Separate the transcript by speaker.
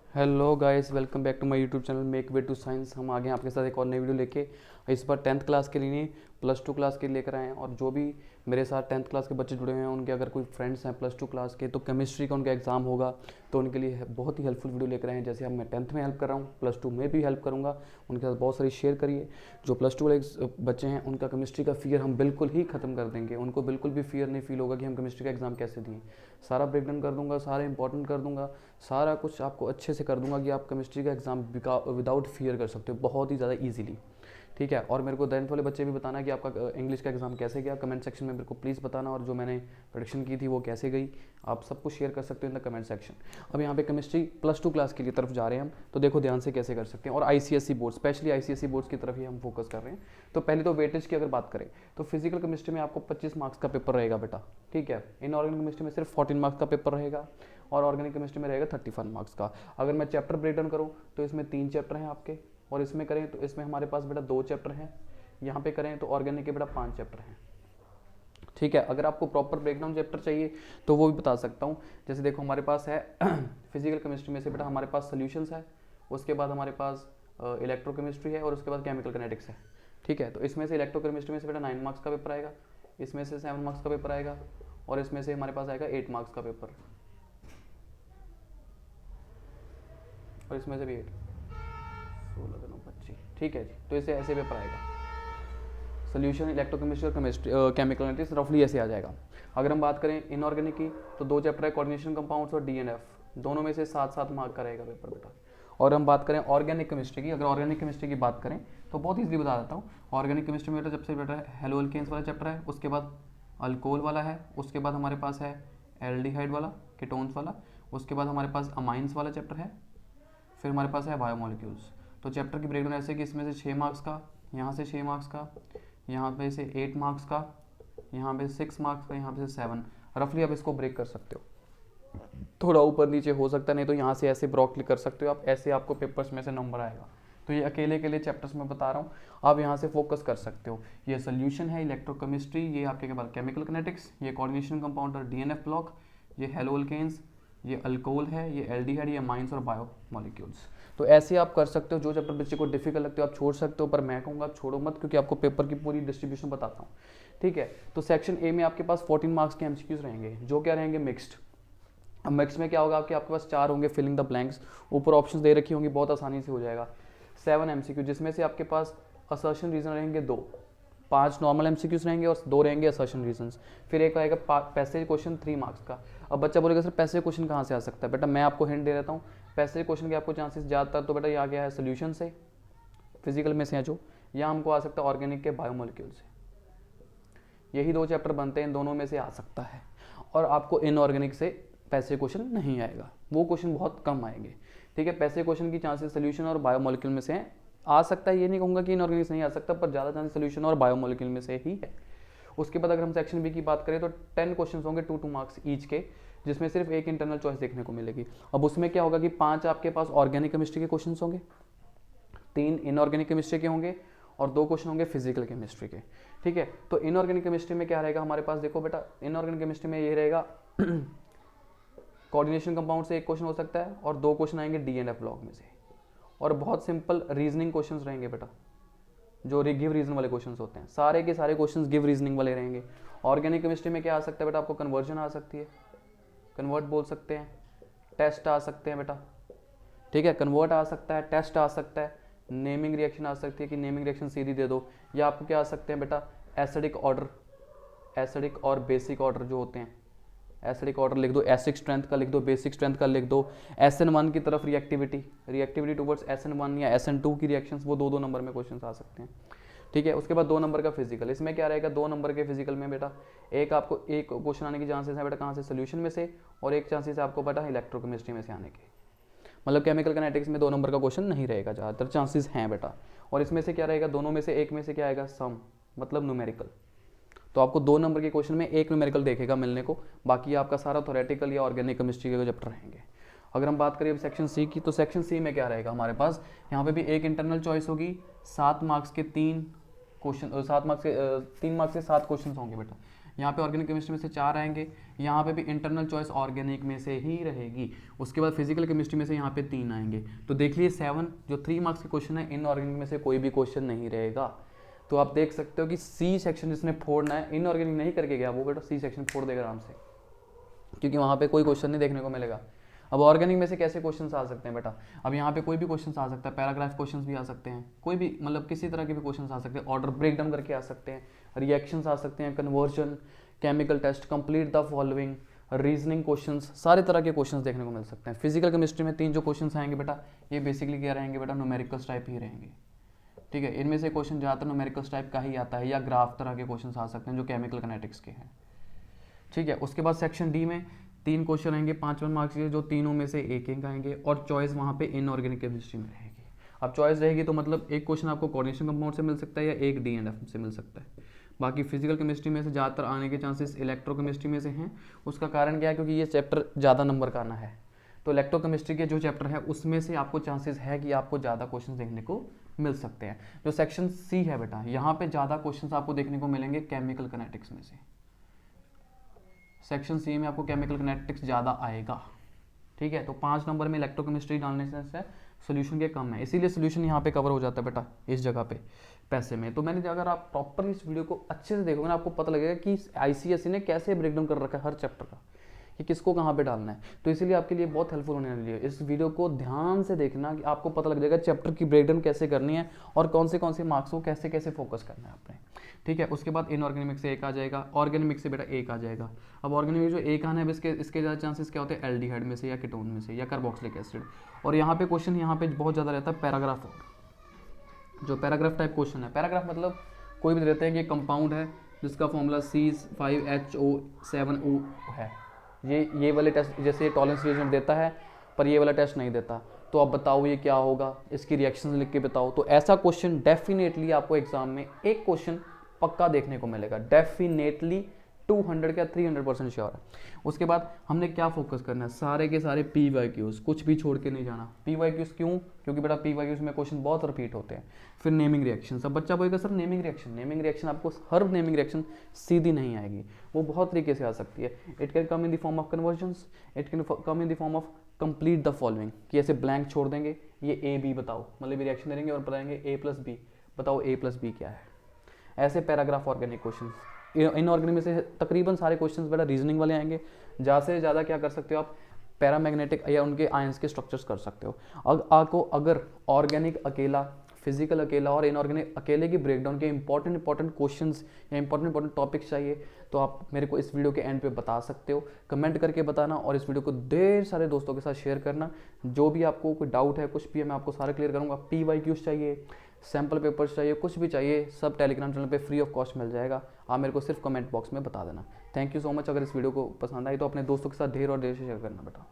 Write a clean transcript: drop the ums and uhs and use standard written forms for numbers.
Speaker 1: Hello guys, welcome back to my YouTube channel make way to science. हम आगे हैं आपके साथ एक और नई वीडियो लेके। इस बार 10th क्लास के लिए नहीं, +2 क्लास के लेकर आए हैं। और जो भी मेरे साथ 10th क्लास के बच्चे जुड़े हुए हैं, उनके अगर कोई फ्रेंड्स हैं +2 क्लास के, तो केमिस्ट्री का उनका एग्जाम होगा, तो उनके लिए बहुत ही हेल्पफुल वीडियो लेकर आए हैं। जैसे अब मैं 10th में हेल्प कर रहा हूँ, +2 में भी हेल्प करूँगा। उनके साथ बहुत सारी शेयर करिए। जो +2 वाले बच्चे हैं, उनका केमिस्ट्री का फियर हम बिल्कुल ही ख़त्म कर देंगे। उनको बिल्कुल भी फियर नहीं फील होगा कि हम केमिस्ट्री का एग्ज़ाम कैसे दिए। सारा ब्रेकडाउन कर दूंगा, सारे इंपॉर्टेंट कर दूंगा, सारा कुछ आपको अच्छे से कर दूंगा कि आप केमिस्ट्री का एग्जाम विदाउट फियर कर सकते हो, बहुत ही ज़्यादा इजीली। ठीक है। और मेरे को 10th वाले बच्चे भी बताना कि आपका इंग्लिश का एग्जाम कैसे गया, कमेंट सेक्शन में मेरे को प्लीज़ बताना। और जो मैंने प्रेडिक्शन की थी वो कैसे गई, आप सब कुछ शेयर कर सकते हो इन द कमेंट सेक्शन। अब यहाँ पे केमिस्ट्री +2 क्लास की तरफ जा रहे हैं हम, तो देखो ध्यान से कैसे कर सकते हैं। और ICSE board, specially ICSE boards की तरफ ही हम फोकस कर रहे हैं। तो पहले तो वेटेज की अगर बात करें, तो फिजिकल केमिस्ट्री में आपको 25 मार्क्स का पेपर रहेगा बेटा। ठीक है। इनऑर्गेनिक केमिस्ट्री में सिर्फ 14 मार्क्स का पेपर रहेगा, और ऑर्गेनिक केमिस्ट्री में रहेगा 35 मार्क्स का। अगर मैं चैप्टर ब्रेकडाउन करूँ, तो इसमें 3 चैप्टर हैं आपके, और इसमें करें तो इसमें हमारे पास बेटा 2 चैप्टर हैं। यहाँ पे करें तो ऑर्गेनिक के बेटा 5 चैप्टर हैं। ठीक है। अगर आपको प्रॉपर ब्रेकडाउन चैप्टर चाहिए तो वो भी बता सकता हूँ। जैसे देखो हमारे पास है फिजिकल केमिस्ट्री में से बेटा हमारे पास सोल्यूशंस है, उसके बाद हमारे पास इलेक्ट्रोकेमिस्ट्री है, और उसके बाद केमिकल कैनेटिक्स है। ठीक है। तो इसमें से इलेक्ट्रोकेमिस्ट्री में से बेटा 9 मार्क्स का पेपर आएगा, इसमें से 7 मार्क्स का पेपर आएगा, और इसमें से हमारे पास आएगा 8 मार्क्स का पेपर, और इसमें से भी 8, 16 9 25। ठीक है जी। तो इसे ऐसे पेपर आएगा, सोल्यूशन, इलेक्ट्रोकेमिस्ट्री और केमिस्ट्री, केमिकल एनालिसिस, रफली ऐसे आ जाएगा। अगर हम बात करें इनऑर्गेनिक की, तो 2 चैप्टर है, कोऑर्डिनेशन कंपाउंड्स और डीएनएफ। दोनों में से 7-7 मार्क का रहेगा पेपर बेटा। और हम बात करें ऑर्गेनिक केमिस्ट्री की, अगर ऑर्गेनिक केमिस्ट्री की बात करें तो बहुत ईजिली बता देता हूँ। ऑर्गेनिक केमिस्ट्री में बेटा जब से बेटा हेलो एल्केन्स वाला चैप्टर है, उसके बाद अल्कोहल वाला है, उसके बाद हमारे पास है एल्डिहाइड वाला, कीटोन्स वाला, उसके बाद हमारे पास अमाइंस वाला चैप्टर है, फिर हमारे पास है बायोमोलिक्यूल्स। तो चैप्टर की ब्रेकडाउन ऐसे कि इसमें से 6 मार्क्स का, यहाँ से 6 मार्क्स का, यहाँ पे से 8 मार्क्स का, यहाँ पे 6 मार्क्स का, यहाँ पे से 7। रफली आप इसको ब्रेक कर सकते हो, थोड़ा ऊपर नीचे हो सकता है, नहीं तो यहाँ से ऐसे ब्रॉकली कर सकते हो आप, ऐसे आपको पेपर्स में से नंबर आएगा। तो ये अकेले के लिए चैप्टर्स में बता रहा हूँ, आप यहाँ से फोकस कर सकते हो। ये सोल्यूशन है, इलेक्ट्रोकेमिस्ट्री, ये आपके के बाद केमिकल किनेटिक्स, ये कोऑर्डिनेशन कंपाउंड और डीएनएफ ब्लॉक, ये हेलो एल्केन्स, ये अल्कोहल है, ये एल्डिहाइड, ये माइंस और बायो मॉलिक्यूल्स। तो ऐसे आप कर सकते हो। जो चैप्टर बच्चे को डिफिकल्ट लगते हो आप छोड़ सकते हो, पर मैं कहूँगा आप छोड़ो मत, क्योंकि आपको पेपर की पूरी डिस्ट्रीब्यूशन बताता हूँ। ठीक है। तो सेक्शन ए में आपके पास 14 मार्क्स के एमसीक्यूज रहेंगे, जो क्या रहेंगे, मिक्स्ड। अब मिक्स में क्या होगा, आपके पास 4 होंगे फिलिंग द ब्लैंक्स, ऊपर ऑप्शंस दे रखी होंगी, बहुत आसानी से हो जाएगा। 7 एमसीक्यू, जिसमें से आपके पास असर्शन रीजन रहेंगे 2, 5 नॉर्मल एमसीक्यूज रहेंगे और 2 रहेंगे असर्शन रीजंस। फिर एक आएगा पैसेज क्वेश्चन 3 मार्क्स का। अब बच्चा बोलेगा सर पैसेज क्वेश्चन कहाँ से आ सकता है, बेटा मैं आपको हिंट दे देता हूँ। पैसेज क्वेश्चन के आपको चांसेस ज़्यादातर तो बेटा ये आ गया है सोल्यूशन से, फिजिकल में से है जो, या हमको आ सकता है ऑर्गेनिक के बायोमोलिक्यूल से। यही 2 चैप्टर बनते हैं, इन दोनों में से आ सकता है। और आपको इनऑर्गेनिक से पैसे क्वेश्चन नहीं आएगा, वो क्वेश्चन बहुत कम आएंगे। ठीक है। पैसे क्वेश्चन की चांसेस सोल्यूशन और बायोमोलिक्यूल में से आ सकता है, ये नहीं कहूँगा कि इनऑर्गेनिक से नहीं आ सकता, पर ज़्यादा चांसेस सोल्यूशन और बायोमोलिक्यूल में से ही है। उसके बाद अगर हम सेक्शन बी की बात करें, तो 10 क्वेश्चन होंगे 2-2 मार्क्स ईच के, जिसमें सिर्फ एक इंटरनल चॉइस देखने को मिलेगी। अब उसमें क्या होगा कि 5 आपके पास ऑर्गेनिक केमिस्ट्री के क्वेश्चन होंगे, 3 इनऑर्गेनिक केमिस्ट्री के होंगे, और 2 क्वेश्चन होंगे फिजिकल केमिस्ट्री के। ठीक है। तो इनऑर्गेनिक केमिस्ट्री में क्या रहेगा हमारे पास, देखो बेटा इनऑर्गेनिक केमिस्ट्री में ये रहेगा कोऑर्डिनेशन कंपाउंड से एक क्वेश्चन हो सकता है, और 2 क्वेश्चन आएंगे डीएनएफ ब्लॉक में से, और बहुत सिंपल रीजनिंग क्वेश्चंस रहेंगे बेटा, जो गिव रीजन वाले क्वेश्चंस होते हैं, सारे के सारे क्वेश्चंस गिव रीजनिंग वाले रहेंगे। ऑर्गेनिक केमिस्ट्री में क्या आ सकता है बेटा, आपको कन्वर्जन आ सकती है, कन्वर्ट बोल सकते हैं, टेस्ट आ सकते हैं बेटा। ठीक है। कन्वर्ट आ सकता है, टेस्ट आ सकता है, नेमिंग रिएक्शन आ सकती है कि नेमिंग रिएक्शन सीधी दे दो, या आपको क्या आ सकते हैं बेटा, एसिडिक ऑर्डर, एसिडिक और बेसिक ऑर्डर जो होते हैं, एसिडिक ऑर्डर लिख दो, एसिडिक स्ट्रेंथ का लिख दो, बेसिक स्ट्रेंथ का लिख दो, SN1 की तरफ रिएक्टिविटी टुवर्ड्स SN1 या SN2 की रिएक्शंस, वो 2-2 नंबर में क्वेश्चन आ सकते हैं। ठीक है। उसके बाद 2 नंबर का फिजिकल, इसमें क्या रहेगा, 2 नंबर के फिजिकल में बेटा एक आपको एक क्वेश्चन आने की चांसेस है बेटा, कहाँ से, सोल्यूशन में से, और एक चांसेस है आपको बेटा इलेक्ट्रोकेमिस्ट्री में से आने के। मतलब केमिकल कैनेटिक्स में 2 नंबर का क्वेश्चन नहीं रहेगा, ज़्यादातर चांसेस हैं बेटा। और इसमें से क्या रहेगा, दोनों में से एक में से क्या आएगा, सम, मतलब न्यूमेरिकल। तो आपको 2 नंबर के क्वेश्चन में एक न्यूमेरिकल देखेगा मिलने को, बाकी आपका सारा थ्योरेटिकल या ऑर्गेनिक केमिस्ट्री के चैप्टर रहेंगे। अगर हम बात करें अब सेक्शन सी की, तो सेक्शन सी में क्या रहेगा हमारे पास, यहाँ पे भी एक इंटरनल चॉइस होगी, 7 मार्क्स के 3 क्वेश्चन, 7 मार्क्स के 3 मार्क्स के 7 क्वेश्चन होंगे बेटा। यहाँ पे ऑर्गेनिक केमिस्ट्री में से 4 आएंगे, यहाँ पे भी इंटरनल चॉइस ऑर्गेनिक में से ही रहेगी। उसके बाद फिजिकल केमिस्ट्री में से यहाँ पे 3 आएंगे। तो देख लीजिए 7 जो 3 मार्क्स के क्वेश्चन है, इनऑर्गेनिक में से कोई भी क्वेश्चन नहीं रहेगा। तो आप देख सकते हो कि सी सेक्शन जिसने फोड़ना है, इनऑर्गेनिक नहीं करके गया वो बेटा सी सेक्शन फोड़ देगा आराम से, क्योंकि वहाँ पे कोई क्वेश्चन नहीं देखने को मिलेगा। अब ऑर्गेनिक में से कैसे क्वेश्चंस आ सकते हैं बेटा, अब यहाँ पे कोई भी क्वेश्चंस आ सकता है, पैराग्राफ क्वेश्चंस भी आ सकते हैं, कोई भी मतलब किसी तरह के भी क्वेश्चंस आ सकते हैं, ऑर्डर ब्रेक डाउन करके आ सकते हैं, रिएक्शंस आ सकते हैं, conversion, chemical test, complete the following, reasoning questions, सारे तरह के क्वेश्चंस देखने को मिल सकते हैं। फिजिकल केमिस्ट्री में 3 जो क्वेश्चंस आएंगे बेटा, ये बेसिकली क्या रहेंगे बेटा, न्यूमेरिकल्स टाइप ही रहेंगे। ठीक है, इनमें से क्वेश्चन ज़्यादातर न्यूमेरिकल्स टाइप का ही आता है, या ग्राफ तरह के क्वेश्चंस आ सकते हैं जो केमिकल काइनेटिक्स के हैं। ठीक है, उसके बाद सेक्शन डी में 3 क्वेश्चन आएंगे 5 मार्क्स के, जो तीनों में से एक एक आएंगे, और चॉइस वहाँ पे इनऑर्गेनिक केमिस्ट्री में रहेगी। अब चॉइस रहेगी तो मतलब एक क्वेश्चन आपको कोऑर्डिनेशन कंपाउंड से मिल सकता है या एक डी एंड एफ से मिल सकता है। बाकी फिजिकल केमिस्ट्री में से ज़्यादातर आने के चांसेस इलेक्ट्रोकेमिस्ट्री में से हैं। उसका कारण क्या है, क्योंकि ये चैप्टर ज़्यादा नंबर का आना है, तो इलेक्ट्रोकेमिस्ट्री के जो चैप्टर है उसमें से आपको चांसेस है कि आपको ज़्यादा क्वेश्चन देखने को मिल सकते हैं। जो सेक्शन सी है बेटा, यहाँ पे ज़्यादा क्वेश्चन आपको देखने को मिलेंगे केमिकल काइनेटिक्स में से। सेक्शन सी में आपको केमिकल काइनेटिक्स ज़्यादा आएगा। ठीक है, तो 5 नंबर में इलेक्ट्रोकेमिस्ट्री डालने से सोल्यूशन के कम है, इसीलिए सोल्यूशन यहाँ पे कवर हो जाता है बेटा इस जगह पे पैसे में। तो मैंने अगर आप प्रॉपर इस वीडियो को अच्छे से देखोगे ना, आपको पता लगेगा कि आईसीएसई ने कैसे ब्रेकडाउन कर रखा है हर चैप्टर का, कि किसको कहाँ पे डालना है। तो इसीलिए आपके लिए बहुत हेल्पफुल होने वाली है। इस वीडियो को ध्यान से देखना कि आपको पता लग जाएगा चैप्टर की ब्रेकडाउन कैसे करनी है और कौन से मार्क्स को कैसे कैसे फोकस करना है आपने। ठीक है, उसके बाद इनऑर्गेनिक से एक आ जाएगा, ऑर्गेनिक से बेटा एक आ जाएगा। अब ऑर्गेनिक जो एक आना है इसके ज़्यादा चांसेस क्या होते हैं, एल्डिहाइड में से या कीटोन में से या कार्बोक्सिलिक एसिड। और यहाँ पे क्वेश्चन यहाँ पे बहुत ज़्यादा रहता है पैराग्राफ, और जो पैराग्राफ टाइप क्वेश्चन है, पैराग्राफ मतलब कोई भी रहते हैं कि कंपाउंड है जिसका फॉर्मूला C5H7O है, ये वाले टेस्ट जैसे टॉलरेंस रिएजेंट देता है पर ये वाला टेस्ट नहीं देता, तो आप बताओ ये क्या होगा, इसकी रिएक्शंस लिख के बताओ। तो ऐसा क्वेश्चन डेफिनेटली आपको एग्जाम में एक क्वेश्चन पक्का देखने को मिलेगा, डेफिनेटली 200 या 300% श्योर है। उसके बाद हमने क्या फोकस करना है, सारे के सारे PYQs, कुछ भी छोड़ के नहीं जाना। PYQs क्यों, क्योंकि बेटा PYQs में क्वेश्चन बहुत रिपीट होते हैं। फिर नेमिंग रिएक्शन, सब बच्चा बोलेगा सर नेमिंग रिएक्शन आपको हर नेमिंग रिएक्शन सीधी नहीं आएगी, वो बहुत तरीके से आ सकती है। It can come in the form of convergence, it can come in the form of complete the following, कि ऐसे ब्लैंक छोड़ देंगे, ये A B बताओ, मतलब रिएक्शन देंगे और बताएंगे A+B, बताओ A+B क्या है। ऐसे पैराग्राफ ऑर्गेनिक क्वेश्चन, इनऑर्गेनिक में से तकरीबन सारे क्वेश्चंस बेटा रीजनिंग वाले आएंगे। ज़्यादा से ज़्यादा क्या कर सकते हो आप, पैरामैग्नेटिक या उनके आयंस के स्ट्रक्चर्स कर सकते हो। आपको अगर ऑर्गेनिक अकेला, फिजिकल अकेला और इनऑर्गेनिक अकेले की ब्रेकडाउन के इंपॉर्टेंट क्वेश्चंस या इंपॉर्टेंट टॉपिक्स चाहिए, तो आप मेरे को इस वीडियो के एंड पे बता सकते हो, कमेंट करके बताना, और इस वीडियो को ढेर सारे दोस्तों के साथ शेयर करना। जो भी आपको कोई डाउट है, कुछ भी है, मैं आपको सारा क्लियर करूँगा। PYQs चाहिए, सैम्पल पेपर्स चाहिए, कुछ भी चाहिए, सब टेलीग्राम चैनल पे फ्री ऑफ कॉस्ट मिल जाएगा। आप मेरे को सिर्फ कमेंट बॉक्स में बता देना। Thank you so much. अगर इस वीडियो को पसंद आई तो अपने दोस्तों के साथ ढेर और ढेर से शेयर करना बेटा।